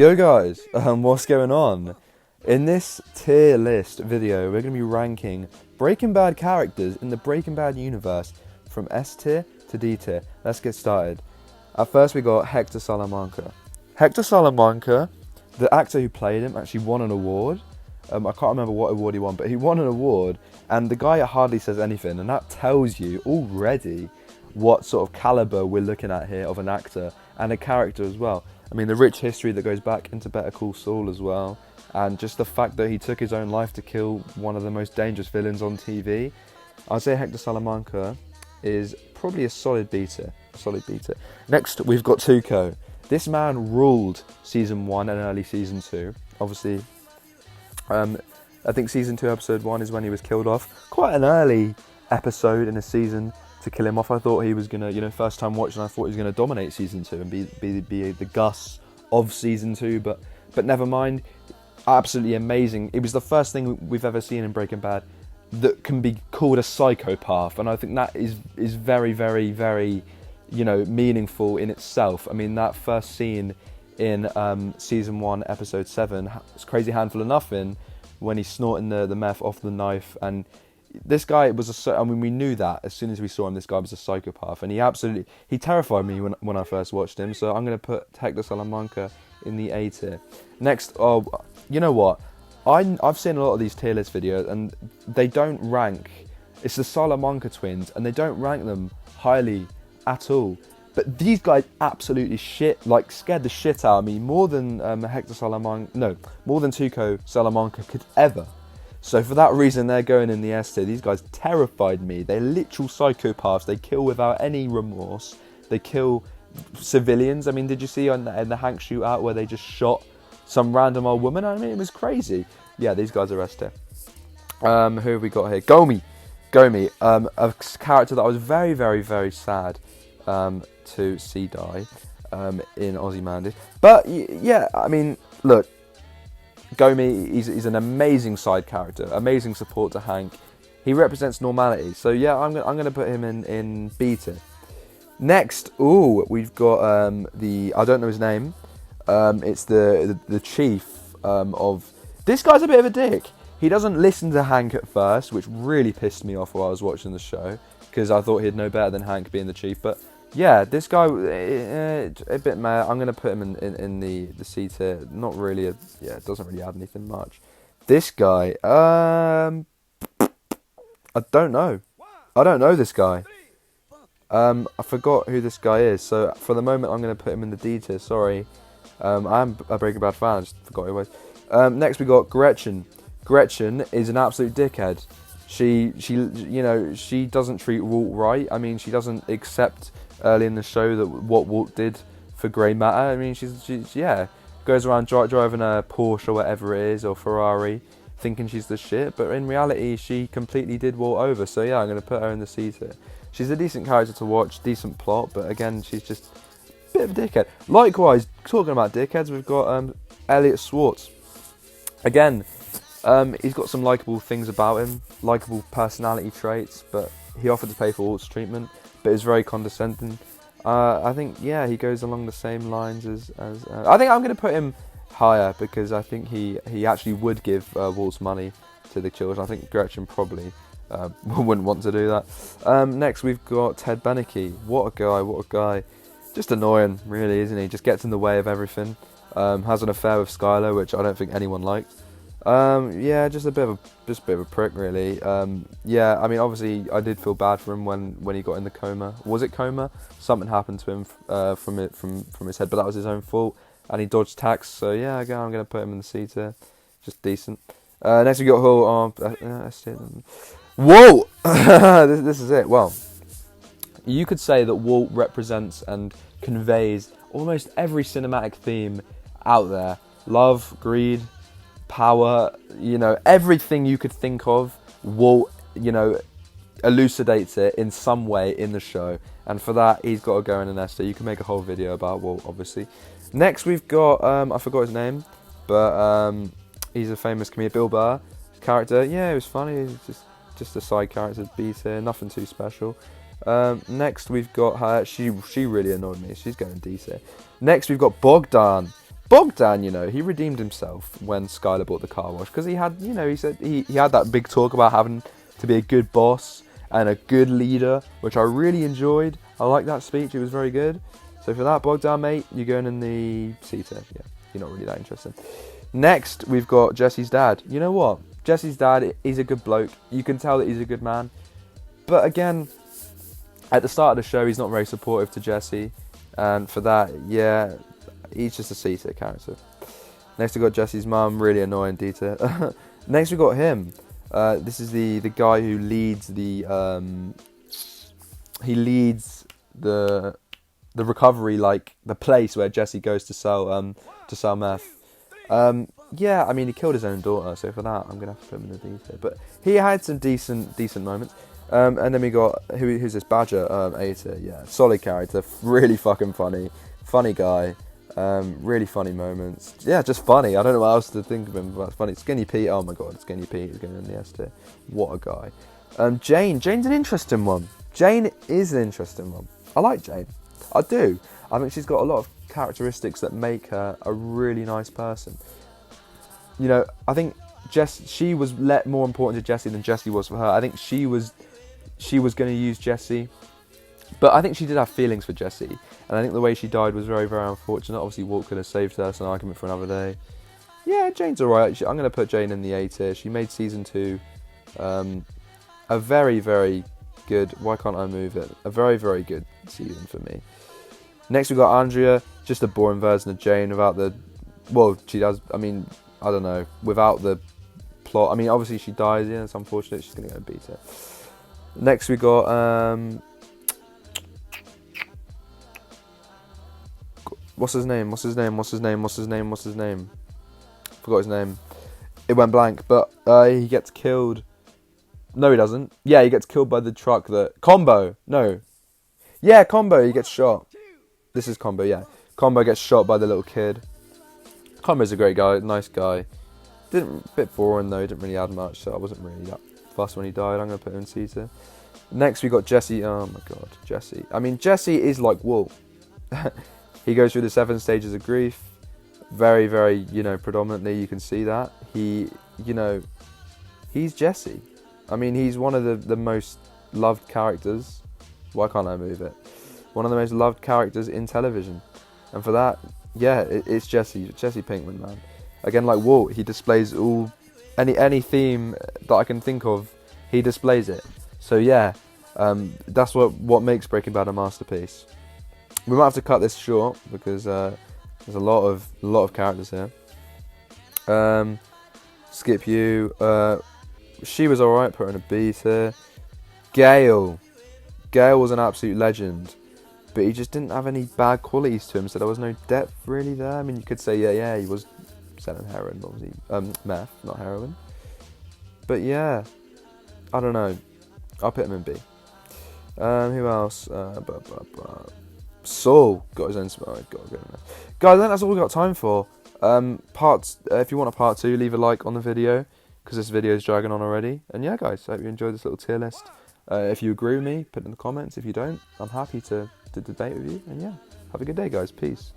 Yo guys, what's going on? In this tier list video, we're going to be ranking Breaking Bad characters in the Breaking Bad universe from S tier to D tier. Let's get started. At first we got Hector Salamanca. Hector Salamanca, the actor who played him, actually won an award. I can't remember what award he won, but he won an award, and the guy hardly says anything, and that tells you already what sort of caliber we're looking at here of an actor and a character as well. I mean, the rich history that goes back into Better Call Saul as well, and just the fact that he took his own life to kill one of the most dangerous villains on TV. I'd say Hector Salamanca is probably a solid beater. Next, we've got Tuco. This man ruled Season 1 and early Season 2. Obviously, I think Season 2, Episode 1 is when he was killed off. Quite an early episode in a season to kill him off. I thought he was going to, first time watching, I thought he was going to dominate Season 2 and be the Gus of Season 2, but never mind. Absolutely amazing. It was the first thing we've ever seen in Breaking Bad that can be called a psychopath, and I think that is very, very, very, meaningful in itself. I mean, that first scene in Season 1, Episode 7, it's Crazy Handful of Nothing, when he's snorting the meth off the knife, and this guy was we knew that as soon as we saw him. This guy was a psychopath, and he terrified me when I first watched him. So I'm going to put Hector Salamanca in the A tier. Next, you know what? I've seen a lot of these tier list videos, and they don't rank. It's the Salamanca twins, and they don't rank them highly at all. But these guys absolutely scared the shit out of me more than more than Tuco Salamanca could ever. So for that reason, they're going in the S tier. These guys terrified me. They're literal psychopaths. They kill without any remorse. They kill civilians. I mean, did you see in the Hank shootout where they just shot some random old woman? I mean, it was crazy. Yeah, these guys are S tier. Who have we got here? Gomi, a character that I was very, very, very sad to see die in Ozymandias. But yeah, I mean, look. Gomi, he's an amazing side character, amazing support to Hank. He represents normality. So yeah, I'm going to put him in B tier. Next, we've got I don't know his name. It's the chief of. This guy's a bit of a dick. He doesn't listen to Hank at first, which really pissed me off while I was watching the show, because I thought he'd know better than Hank being the chief. But yeah, this guy, a bit mad. I'm going to put him in the C tier. Not really, it doesn't really add anything much. This guy, I don't know. I don't know this guy. I forgot who this guy is. So for the moment, I'm going to put him in the D tier. Sorry. I'm a Breaking Bad fan. I just forgot who it was. Next, we got Gretchen. Gretchen is an absolute dickhead. She doesn't treat Walt right. I mean, she doesn't accept early in the show that what Walt did for Grey matter. I mean, she's goes around driving a Porsche or whatever it is, or Ferrari, thinking she's the shit, but in reality she completely did Walt over. So yeah, I'm going to put her in the C tier. She's a decent character to watch, decent plot, but again, she's just a bit of a dickhead. Likewise, talking about dickheads, we've got Elliot Schwartz. Again, he's got some likeable things about him, likeable personality traits, but he offered to pay for Walt's treatment, but is very condescending. I think, he goes along the same lines as I think I'm going to put him higher, because I think he actually would give Walt's money to the children. I think Gretchen probably wouldn't want to do that. Next, we've got Ted Beneke. What a guy. Just annoying, really, isn't he? Just gets in the way of everything. Has an affair with Skylar, which I don't think anyone liked. Just a bit of a prick, really. I mean, obviously, I did feel bad for him when he got in the coma. Was it coma? Something happened to him from his head, but that was his own fault, and he dodged tax. So yeah, again, I'm going to put him in the C tier. Just decent. Next we got Walt. Whoa! This is it. Well, you could say that Walt represents and conveys almost every cinematic theme out there: love, greed, power, everything you could think of. Walt, elucidates it in some way in the show, and for that he's got to go in an S tier. You can make a whole video about Walt, obviously. Next we've got I forgot his name, but he's a famous comedian, Bill Burr. His character, it was funny. He's just a side character, B tier, nothing too special. Next we've got her. She really annoyed me. She's going D tier. Next we've got Bogdan. Bogdan, you know, he redeemed himself when Skylar bought the car wash, because he had, you know, he said he had that big talk about having to be a good boss and a good leader, which I really enjoyed. I liked that speech, it was very good. So for that, Bogdan, mate, you're going in the C tier. Yeah, you're not really that interested. Next, we've got Jesse's dad. You know what? Jesse's dad, he's a good bloke. You can tell that he's a good man. But again, at the start of the show, he's not very supportive to Jesse. And for that, yeah, he's just a C-tier character. Next, we got Jesse's mum, really annoying D-tier. Next, we got him. This is the guy who leads the the recovery, like the place where Jesse goes to sell meth. Yeah, I mean, he killed his own daughter, so for that, I'm gonna have to put him in the D-tier. But he had some decent moments. And then we got who's this Badger? A-tier. Yeah, solid character, really fucking funny guy. Really funny moments. Yeah, just funny. I don't know what else to think of him, but it's funny. Skinny Pete. Oh my god, Skinny Pete is going in the S tier. What a guy. Jane's an interesting one. Jane is an interesting one. I like Jane. I do. I think she's got a lot of characteristics that make her a really nice person. You know, I think she was more important to Jesse than Jesse was for her. I think she was going to use Jesse, but I think she did have feelings for Jesse, and I think the way she died was very, very unfortunate. Obviously, Walt could have saved her. It's an argument for another day. Yeah, Jane's alright. I'm going to put Jane in the A tier. She made season 2 a very, very good. Why can't I move it? A very, very good season for me. Next, we got Andrea, just a boring version of Jane without the. Well, she does. I mean, I don't know. Without the plot. I mean, obviously she dies. Yeah, it's unfortunate. She's going to go beat it. Next, we got what's his name? Forgot his name. It went blank. But he gets killed. No, he doesn't. Yeah, he gets killed by the truck that Combo. No. Yeah, Combo. He gets shot. This is Combo. Yeah, Combo gets shot by the little kid. Combo's a great guy, nice guy. Bit boring though. Didn't really add much, so I wasn't really that fussed when he died. I'm gonna put him in C tier. Next, we got Jesse. Oh my god, Jesse. I mean, Jesse is like Walt. He goes through the 7 stages of grief. Very, very, you know, predominantly you can see that. He's Jesse. I mean, he's one of the most loved characters. Why can't I move it? One of the most loved characters in television. And for that, yeah, it's Jesse Pinkman, man. Again, like Walt, he displays any theme that I can think of, he displays it. So yeah, that's what makes Breaking Bad a masterpiece. We might have to cut this short because there's a lot of characters here. Skip you. She was alright, put her in a B tier. Gale was an absolute legend, but he just didn't have any bad qualities to him, so there was no depth really there. I mean, you could say yeah, he was selling heroin, obviously, meth, not heroin. But yeah, I don't know. I'll put him in B. Who else? Saul got his own spot. Guys, I think that's all we've got time for. If you want a part 2, leave a like on the video, because this video is dragging on already. And yeah, guys, I hope you enjoyed this little tier list. If you agree with me, put it in the comments. If you don't, I'm happy to debate with you. And yeah, have a good day, guys. Peace.